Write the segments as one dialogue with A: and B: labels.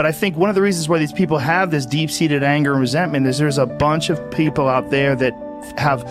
A: But I think one of the reasons why these people have this deep-seated anger and resentment is there's a bunch of people out there that have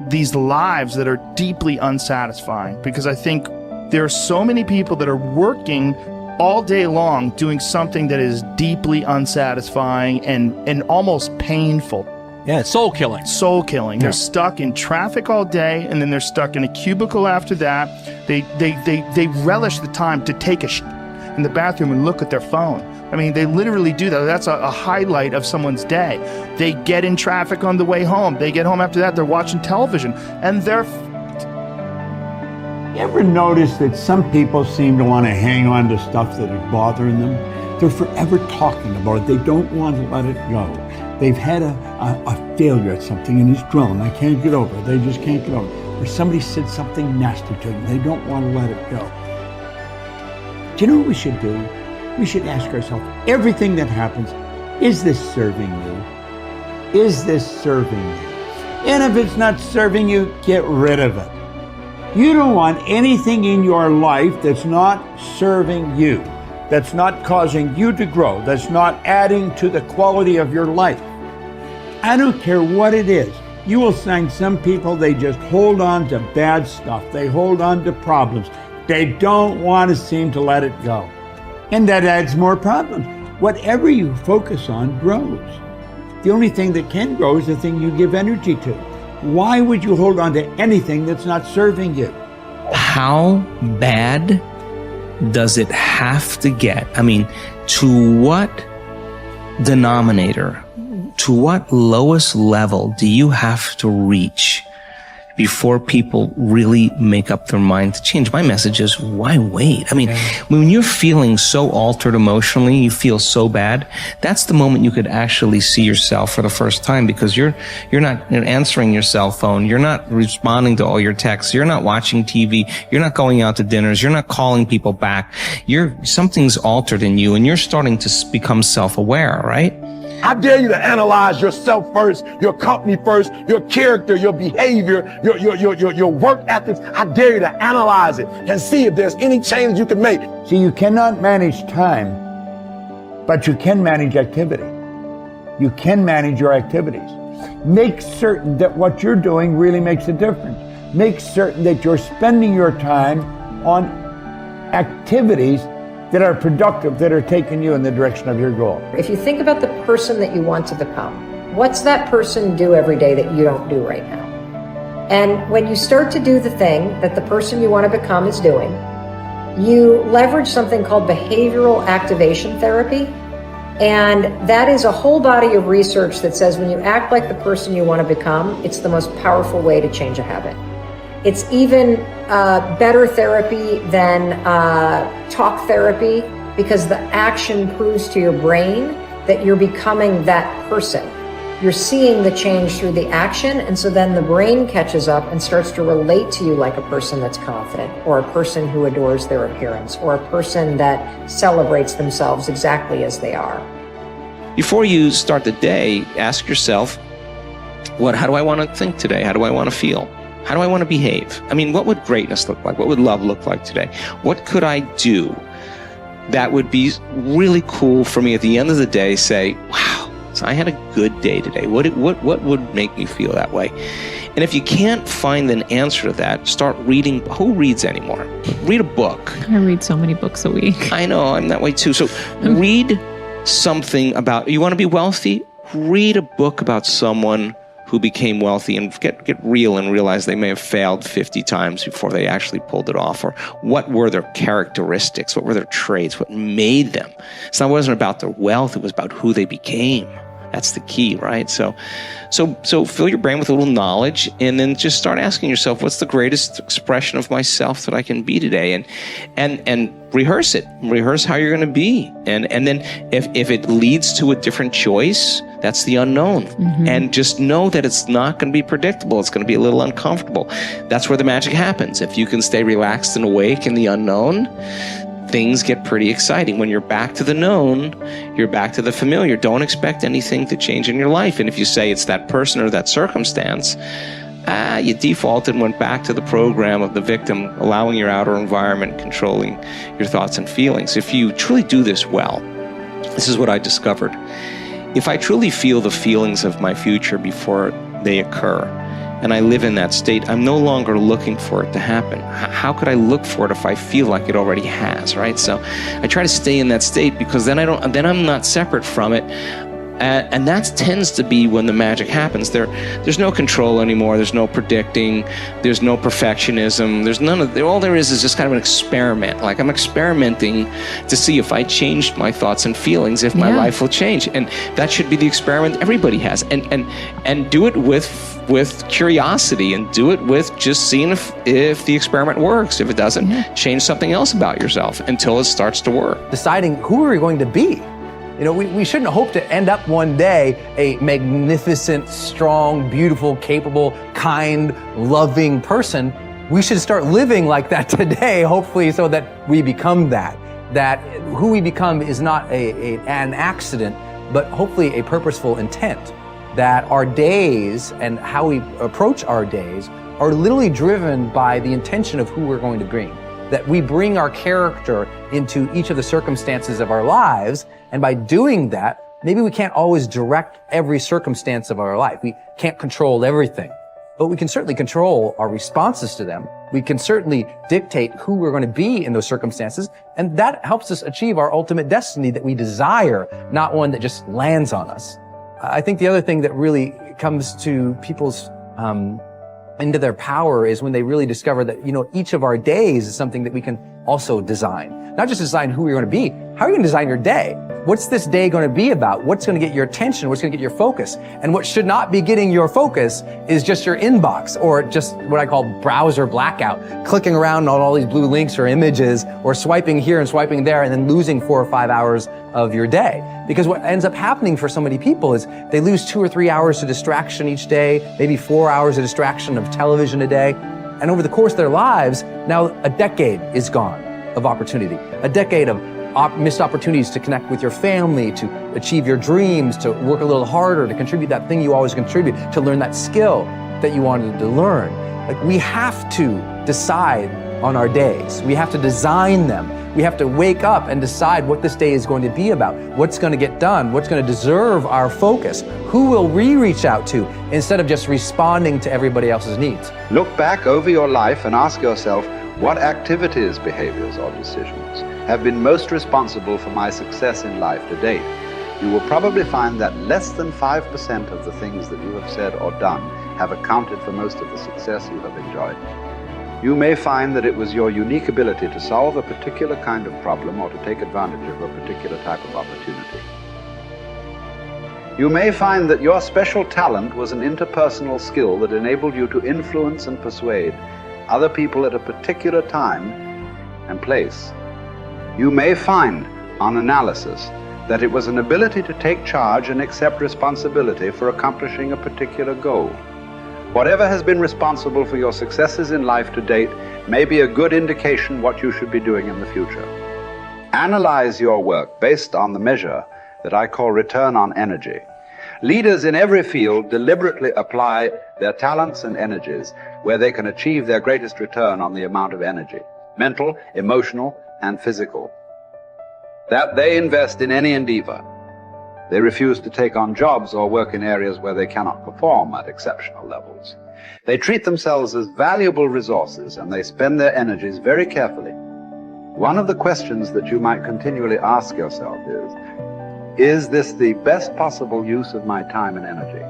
A: these lives that are deeply unsatisfying, because I think there are so many people that are working all day long doing something that is deeply unsatisfying and almost painful.
B: Yeah, it's soul killing.
A: Soul killing.
B: Yeah.
A: They're stuck in traffic all day, and then they're stuck in a cubicle after that. They relish the time to take a shit in the bathroom and look at their phone. I mean, they literally do that. That's a highlight of someone's day. They get in traffic on the way home. They get home after that, they're watching television, and they're
C: You ever notice that some people seem to want to hang on to stuff that is bothering them? They're forever talking about it. They don't want to let it go. They've had a failure at something and it's grown. They can't get over it. They just can't get over it. Or somebody said something nasty to them. They don't want to let it go. Do you know what we should do? We should ask ourselves, everything that happens, is this serving you? Is this serving you? And if it's not serving you, get rid of it. You don't want anything in your life that's not serving you, that's not causing you to grow, that's not adding to the quality of your life. I don't care what it is. You will find some people, they just hold on to bad stuff. They hold on to problems. They don't want to seem to let it go. And that adds more problems. Whatever you focus on grows. The only thing that can grow is the thing you give energy to. Why would you hold on to anything that's not serving you?
D: How bad does it have to get? I mean, to what denominator, to what lowest level do you have to reach before people really make up their mind to change? My message is, why wait? I mean, when you're feeling so altered emotionally, you feel so bad, that's the moment you could actually see yourself for the first time, because you're not answering your cell phone, you're not responding to all your texts, you're not watching TV, you're not going out to dinners, you're not calling people back. Something's altered in you and you're starting to become self-aware, right?
E: I dare you to analyze yourself first, your company first, your character, your behavior, your work ethics. I dare you to analyze it and see if there's any change you can make.
C: See, you cannot manage time, but you can manage activity. You can manage your activities. Make certain that what you're doing really makes a difference. Make certain that you're spending your time on activities that are productive, that are taking you in the direction of your goal.
F: If you think about the person that you want to become, what's that person do every day that you don't do right now? And when you start to do the thing that the person you want to become is doing, you leverage something called behavioral activation therapy. And that is a whole body of research that says when you act like the person you want to become, it's the most powerful way to change a habit. It's even better therapy than talk therapy, because the action proves to your brain that you're becoming that person. You're seeing the change through the action, and so then the brain catches up and starts to relate to you like a person that's confident, or a person who adores their appearance, or a person that celebrates themselves exactly as they are.
D: Before you start the day, ask yourself, how do I want to think today? How do I want to feel? How do I want to behave? I mean, what would greatness look like? What would love look like today? What could I do that would be really cool for me at the end of the day? Say, wow, so I had a good day today. What would make me feel that way? And if you can't find an answer to that, start reading. Who reads anymore? Read a book.
G: I read so many books a week.
D: I know, I'm that way too. So read something about, you want to be wealthy? Read a book about someone who became wealthy, and get real and realize they may have failed 50 times before they actually pulled it off. Or what were their characteristics? What were their traits? What made them? So it wasn't about their wealth, it was about who they became. That's the key, right? So fill your brain with a little knowledge, and then just start asking yourself, what's the greatest expression of myself that I can be today? And rehearse it. Rehearse how you're going to be. And then if it leads to a different choice, that's the unknown. Mm-hmm. And just know that it's not going to be predictable. It's going to be a little uncomfortable. That's where the magic happens. If you can stay relaxed and awake in the unknown, things get pretty exciting. When you're back to the known, you're back to the familiar. Don't expect anything to change in your life. And if you say it's that person or that circumstance, you defaulted and went back to the program of the victim, allowing your outer environment controlling your thoughts and feelings. If you truly do this well, This is what I discovered. If I truly feel the feelings of my future before they occur, and I live in that state, I'm no longer looking for it to happen. How could I look for it if I feel like it already has, right? So I try to stay in that state, because then I'm not separate from it. And that tends to be when the magic happens. There's no control anymore. There's no predicting. There's no perfectionism. There's none of. All there is just kind of an experiment. Like, I'm experimenting to see if I changed my thoughts and feelings, if my life will change. And that should be the experiment everybody has. And do it with curiosity, and do it with just seeing if the experiment works. If it doesn't, change something else about yourself until it starts to work.
B: Deciding who are we going to be. You know, we shouldn't hope to end up one day a magnificent, strong, beautiful, capable, kind, loving person. We should start living like that today, hopefully, so that we become that. That who we become is not an accident, but hopefully a purposeful intent. That our days and how we approach our days are literally driven by the intention of who we're going to bring. That we bring our character into each of the circumstances of our lives, and by doing that, maybe we can't always direct every circumstance of our life. We can't control everything, but we can certainly control our responses to them. We can certainly dictate who we're going to be in those circumstances, and that helps us achieve our ultimate destiny that we desire, not one that just lands on us. I think the other thing that really comes to people's into their power is when they really discover that, you know, each of our days is something that we can also design. Not just design who you're going to be. How are you going to design your day? What's this day going to be about? What's going to get your attention? What's going to get your focus? And what should not be getting your focus is just your inbox, or just what I call browser blackout, clicking around on all these blue links or images, or swiping here and swiping there, and then losing 4 or 5 hours of your day. Because what ends up happening for so many people is they lose 2 or 3 hours to distraction each day, maybe 4 hours of distraction of television a day. And over the course of their lives, now a decade is gone of opportunity, a decade of missed opportunities to connect with your family, to achieve your dreams, to work a little harder, to contribute that thing you always contribute, to learn that skill that you wanted to learn. Like, we have to decide on our days. We have to design them. We have to wake up and decide what this day is going to be about, what's going to get done, what's going to deserve our focus, who will we reach out to, instead of just responding to everybody else's needs.
H: Look back over your life and ask yourself, what activities, behaviors, or decisions have been most responsible for my success in life to date? You will probably find that less than 5% of the things that you have said or done have accounted for most of the success you have enjoyed. You may find that it was your unique ability to solve a particular kind of problem or to take advantage of a particular type of opportunity. You may find that your special talent was an interpersonal skill that enabled you to influence and persuade other people at a particular time and place. You may find, on analysis, that it was an ability to take charge and accept responsibility for accomplishing a particular goal. Whatever has been responsible for your successes in life to date may be a good indication what you should be doing in the future. Analyze your work based on the measure that I call return on energy. Leaders in every field deliberately apply their talents and energies where they can achieve their greatest return on the amount of energy, mental, emotional, and physical, that they invest in any endeavor. They refuse to take on jobs or work in areas where they cannot perform at exceptional levels. They treat themselves as valuable resources, and they spend their energies very carefully. One of the questions that you might continually ask yourself is this the best possible use of my time and energy?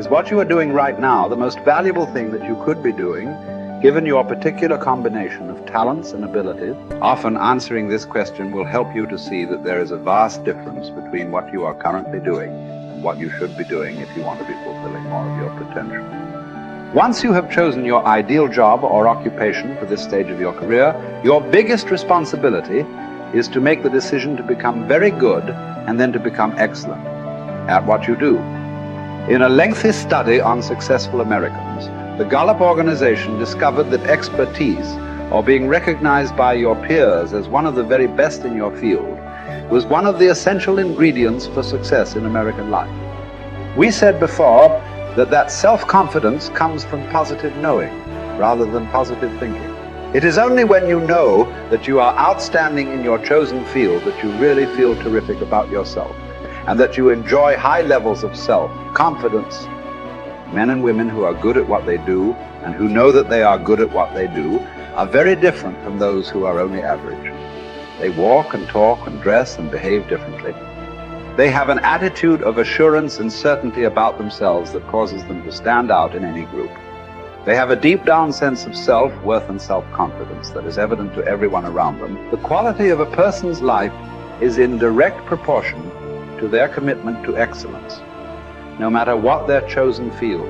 H: Is what you are doing right now the most valuable thing that you could be doing, given your particular combination of talents and abilities? Often answering this question will help you to see that there is a vast difference between what you are currently doing and what you should be doing if you want to be fulfilling more of your potential. Once you have chosen your ideal job or occupation for this stage of your career, your biggest responsibility is to make the decision to become very good and then to become excellent at what you do. In a lengthy study on successful Americans, the Gallup organization discovered that expertise, or being recognized by your peers as one of the very best in your field, was one of the essential ingredients for success in American life. We said before that self-confidence comes from positive knowing rather than positive thinking. It is only when you know that you are outstanding in your chosen field that you really feel terrific about yourself, and that you enjoy high levels of self-confidence. Men and women who are good at what they do and who know that they are good at what they do are very different from those who are only average. They walk and talk and dress and behave differently. They have an attitude of assurance and certainty about themselves that causes them to stand out in any group. They have a deep down sense of self-worth and self-confidence that is evident to everyone around them. The quality of a person's life is in direct proportion to their commitment to excellence, no matter what their chosen field.